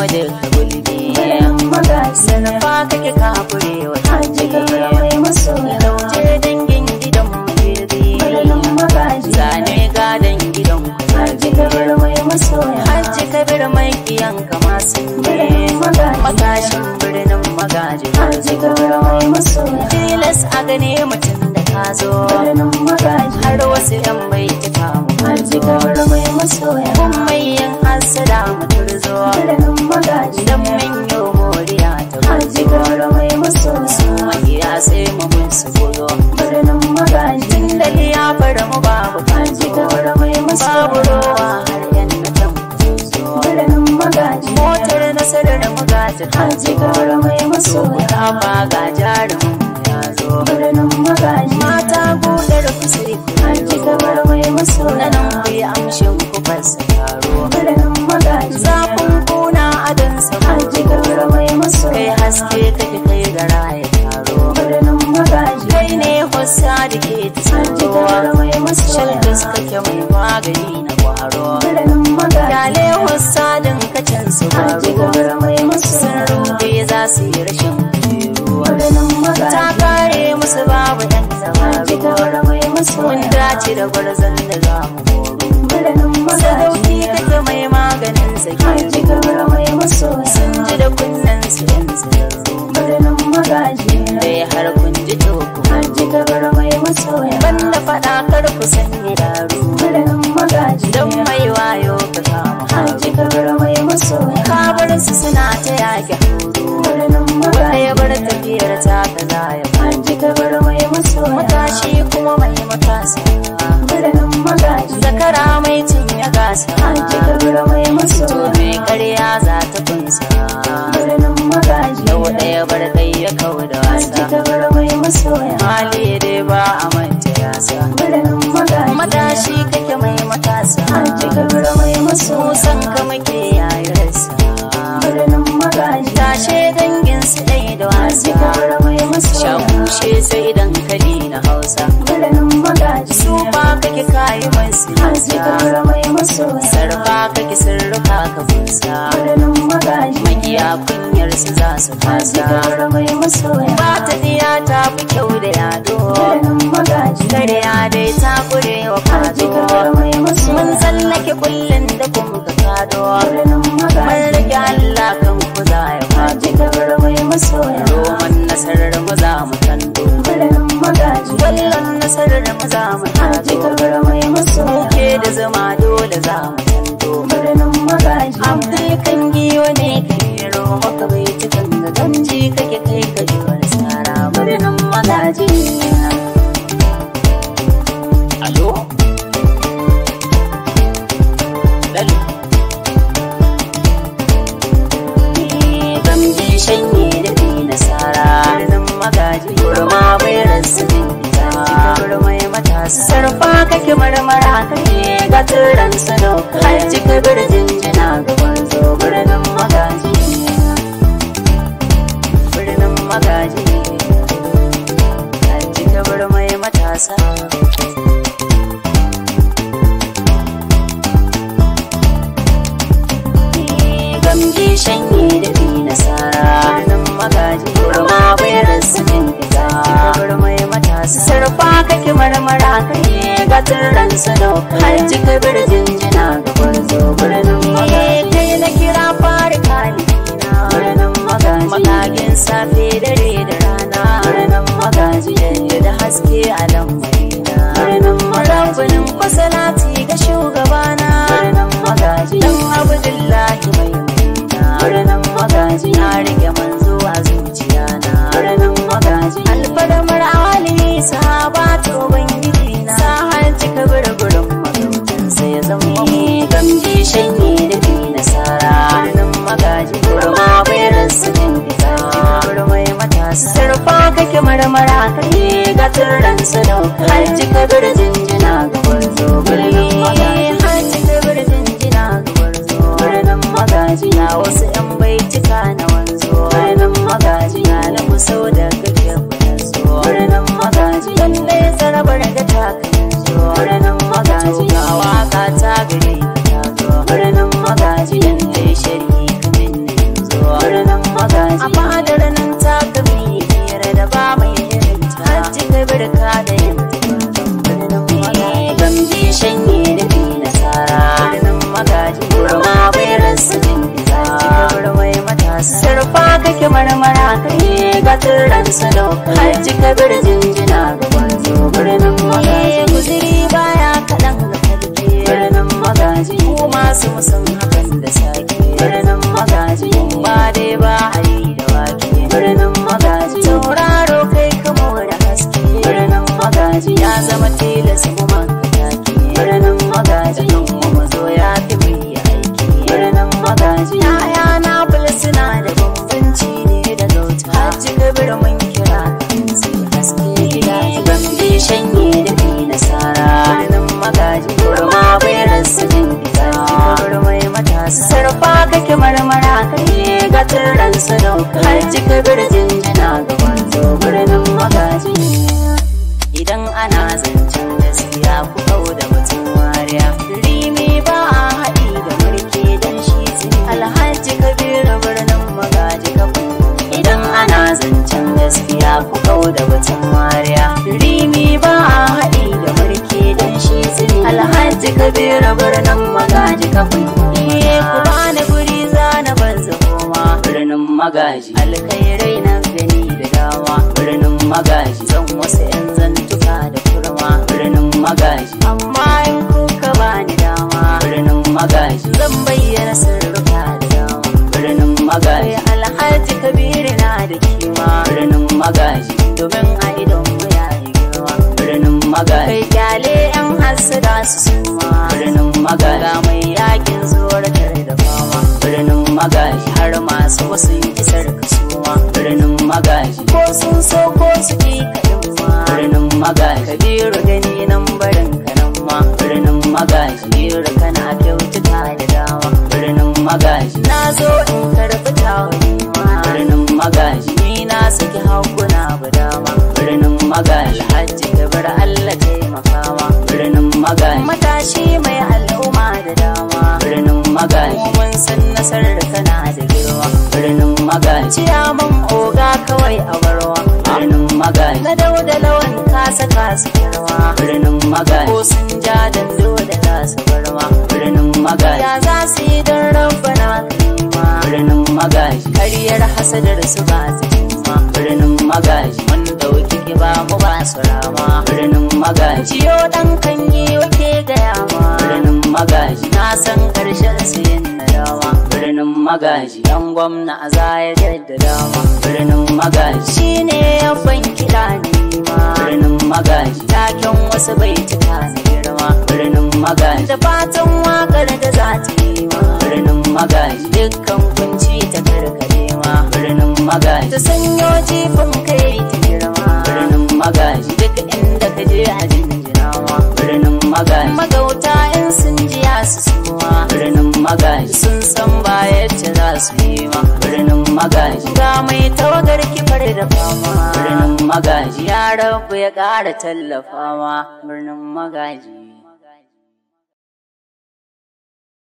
mu duka gulbi. Sarfa kake ka kurewa Hajji Kabir mai masoya. Lauje dangin gidan mu girbi. Birnin Magaji. Zane gadon gidan ku Hajji Kabir mai masoya. Hajji Kabir mai kiyanka masu ne. Birnin Magaji. Matashin birnin Magaji. Hajji Kabir mai masoya. Tilas a gane mutum da ka zo. Birnin Magaji. Har wasu yan bai tuka mu. Hajji Kabir mai masoya. Kun mai yin hasada mu turzo. Birnin Magaji. Dan min yo moriya ta Hajji Kabir mai masoya. magiya sai mu bin su gozo. Birnin Magaji. Tun da ya fara mu babu Hajji Kabir mai masoya. babu rowa har yan na can zo. Birnin Magaji. Motar nasarar mu ga ta Hajji Kabir mai masoya. ta faga jarumin ya zo. Birnin Magaji. Mata gudar kusuri Hajji Kabir mai masoya. nan ku yi amshin ku fasa taro. Birnin Magaji. Zafin kuna adon sama Hajji Kabir mai kai masoya. haske kake kai gara ya taro. Birnin Magaji. Kai ne hossa da ke ta Hajji santowa. Kabir mai masoya. Shalbis kake mai magani na kwaro. Birnin Magaji. Dale hossa din kacin su Hajji baro. Kabir mai Sun masoya. rube za su yi rashin kujeruwa. Birnin Ta Magaji. kare musu babu ɗan Hajji dabaru. Kabir mai Mun masoya. dace da gwarzon da za mu horo. Birnin Magaji. Sadauki kake mai maganin sake. Hajji Kabir mai masoya. Sun ji da kunnen su yan tsirarru. Birnin Magaji. Dai har kun ji toku. Hajji Kabir mai masoya. Banda faɗa kar ku sanya daru. Birnin Magaji. Don mai wayo ka kama Hajji Kabir mai masoya. ka bar su suna ta yake horo. Birnin Wanda ya Magaji. bar tafiyar ta ka za ya Hajji Kabir mai masoya. matashi kuma mai matasa. Birnin Magaji. Zakara mai cinye gasa. Hajji Kabir mai To masoya. mai karya za ta kunsa. Birnin Magaji. Yau ɗaya bar ɗai ya kau da Hajji wasa. Kabir mai masoya. Hali dai ba a manta yasa. Birnin Magaji. Matashi kake mai matasa. Hajji Kabir mai masoya. Musan ka muke yayi rasa. Birnin Magaji. Tashe dangin su ɗai da Hajji wasa. Kabir mai masoya. Shakushe sai dankali na Hausa. Birnin Magaji. Su ba kake kayi masu Hajji Kabir mai masoya. sarfa kake sirruka ka fusa. Birnin Magaji. Magiya kunyar su za su Hajji fasa. Kabir mai masoya. Ba ta diya ta fi kyau da yado. Birnin Magaji. Karya dai ta kure wa Hajji fado. Kabir mai masoya. Mun tsallake kullum da kuma ka kado. Birnin Mun Magaji. rage Allah kan ku za ya Hajji fado. Kabir mai masoya. Roman nasarar mu za mu kando. Birnin Magaji. Wallon nasarar mu za mu Hajji kando. Kabir mai masoya. Ke da zama dole za mu kando. Birnin Magaji. Abdul kan giwa ne ka kero maka bai cikin ga gamji kake kai ka jiwar sara birnin Magaji. Alo? Dalo? Gamji shanye da bi nasara birnin Magaji. Kurma bai rasu bin fita. Kurma ya matasa. Sarfa kake marmara kake ga turan sano. Hajji Kabir jinjina gaban zo birnin Magaji. Birnin Magaji. Hajji Kabir mai matasa. Gamji shanye da bi nasara birnin Magaji. Kurma bai rasu bin fita. Kabir mai matasa. Sarfa kake marmara kake ga turan sano. Hajji Kabir jinjina gaban zo birnin Magaji. Kai na kira fari kalina birnin Magaji. Makagin safe dare da rana birnin Magaji. Da haske a lambarina birnin Magaji. Kwasalati ga shugabana birnin Magaji. Dan Abdullahi mai mulina birnin Magaji. Na rike manzo a zuciya na birnin Magaji. Alfarmar Ali sahabatu ubangiji na sa Hajji Kabir gurin magautan sai ya zama gamji shanye da bi nasara birnin Magaji. Kurma bai rasu bin fita kurmai matasa. Sarfa kake marmara kake ga turan sadau. Hajji Kabir jinjina ga gwarzo birnin Magaji. Hajji Kabir jinjina ga gwarzo birnin Magaji. Na wasu yan baitika na wanzo birnin Magaji. Na na musau da kake so birnin Magaji. Lalle zarabar da takalin zo birnin Magaji. Ga waka ta gare ka zo birnin Magaji. Lalle shari kamin ne magaji. A fadar nan ta kami hira da ba mai irinta. Hajji Kabir ka da yin birnin magaji. Gamji shanye da bi nasara birnin magaji. Kurma bai rasa jin gida. Hajji Kabir mai matasa. Sarfa kake marmara kai ga turan sadauka. Hajji Kabir jinjina ga wanzo birnin magaji. Guziri baya kaɗan ga kalke birnin magaji. Ku masu musun hakan da sake birnin magaji. Ba dai ba hari da wake birnin magaji. Tauraro kai kamo da haske birnin magaji. Ya zama tilas kuma ka take birnin magaji. Mu zo ya fi mu yi aiki birnin magaji. Yaya na suna da bambanci ne da gauta. Hajji Kabir mun kira kan sai haske gida. Gamji shanye da bi nasara birnin magaji. Kurma bai rasa jin gida. Kabir mai matasa. Sarfa kake marmara kai ga turan sadauka. Hajji Kabir jinjina ga wanzo birnin magaji. Idan ana zancen gaskiya ku kau da mutum wariya. Rimi ba a haɗi da mulki dan shi tsini. Alhaji Kabir birnin magaji kafu. Idan ana zancen gaskiya ku kau da mutum wariya. Rimi ba a haɗi da mulki dan shi tsini. Alhaji Kabir birnin magaji kafu. Ku bani guri zana bar zahoma birnin magaji. Alkhairai na gani da dama birnin magaji. Zan wasu 'yan zantuka da kurma birnin magaji. Amma in kuka bani dama birnin magaji. Zan bayyana sirruka da dama birnin magaji. Alhaji Kabir na da kima birnin magaji. Domin a idon mu ya yi girma birnin magaji. Kai kyale 'yan hasada su suma birnin magaji. Ga mai yakin zoratar da fama birnin magaji. Har masu wasu isar kasuwa birnin magaji. Ko sun so ko su ki kaɗin ma birnin magaji. Kabiru gani nan barin kanan ma birnin magaji. Kabiru kana kyautuka da dama birnin magaji. Na zo in karɓi tawani ma birnin magaji. Ni na saki hakuna ba dama birnin magaji. Hajji Kabir Allah taimaka ma birnin magaji. Matashi mai al'umma da dama birnin magaji. Mun san nasarar kana da girma birnin magaji. Ciyaman oga kawai a barwa birnin magaji. Na dauda lawan ka saka su girma birnin magaji. Ko sun ja dando da za su barma birnin magaji. Ya za su yi don rabbana kalima birnin magaji. Kariyar hasadar su ba su jima birnin magaji. Mun dauki kiba mu ba su rama birnin magaji. Ciyo dan kan yi wake gaya ma birnin magaji. Na san karshen su yin nadawa birnin magaji. Dan gwamna a zaya jaddada ma birnin magaji. Shine ya ban kiɗa ne ma birnin magaji. Taken wasu bai cika na girma birnin magaji. Da fatan wakar da za ta yi ma birnin magaji. Dukkan kunci ta karkare ma birnin magaji. Ta sanyo jifin kai ta girma birnin magaji. Duk inda ka je a jinjina ma birnin magaji. Magauta in sun jiya su suma birnin magaji. Sun san ba yadda za su yi ma birnin magaji. Ga mai tawagar kifar da fama birnin magaji. Ya rabu ya ƙara tallafa ma birnin magaji.